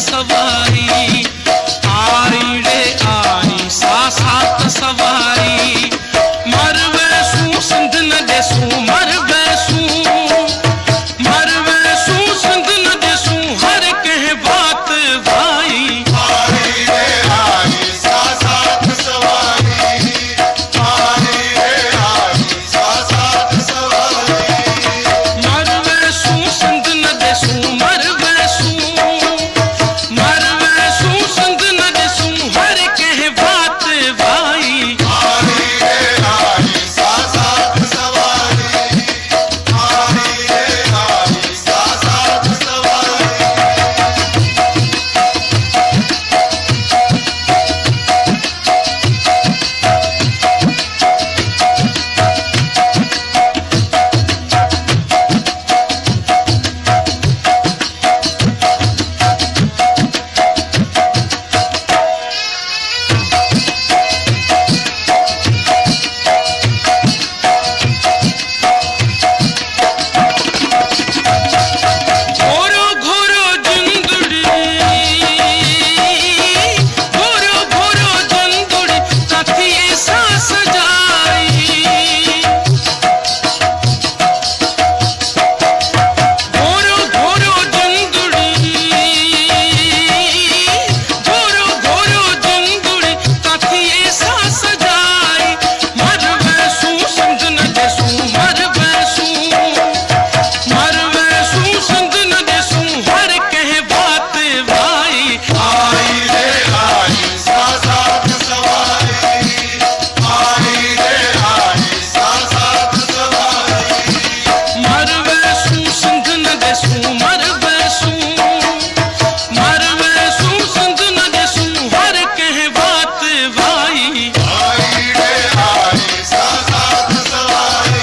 सवारी आई रे आई साथ सवारी मर वैसू सिंध न देसू मर वैसू सिंध न देसू हर कह बात भाई आई रे आई साथ सवारी आई रे आई साथ सवारी मर वैसू सिंध न देसू मर वैसू सिंध न देसू हर कह बात भाई आई रे आई साथ सवारी आई रे आई साथ सवारी घोरो घोरो जुंदड़ी तथिए सा सजाई घोरो घोरो जुंदड़ी तथिए सा सजाई मर वैसू सिंध न देसू मर वैसू सिंध न देसू हर कह बात भाई आई रे आई साथ सवारी आई रे आई साथ सवारी मर वैसू सिंध न देसू मर वैसू सिंध न देसू हर कह बात भाई आई रे आई साथ सवारी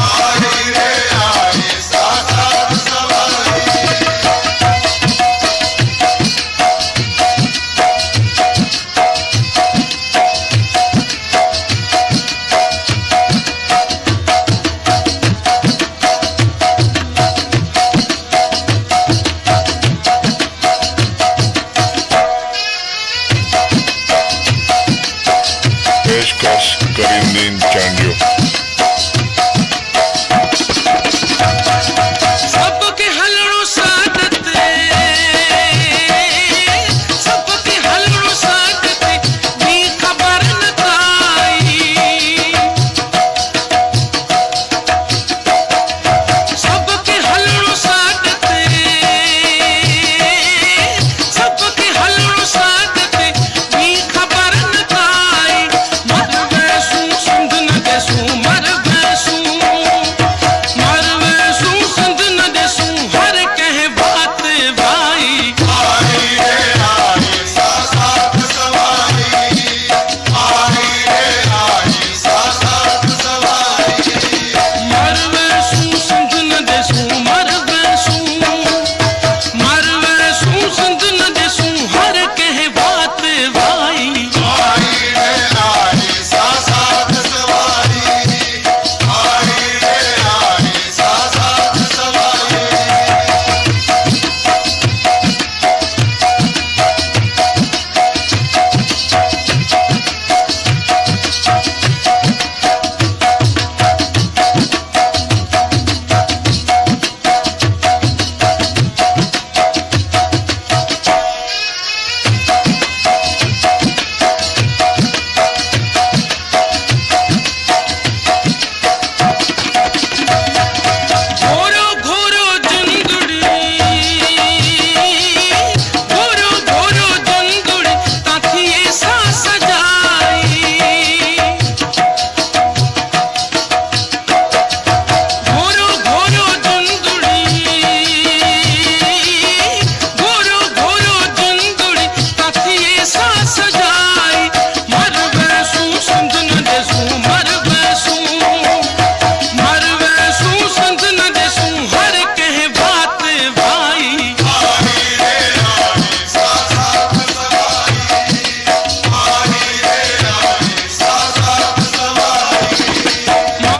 आई रे आई साथ सवारी पेशकश करीमुद्दीन चांडियो।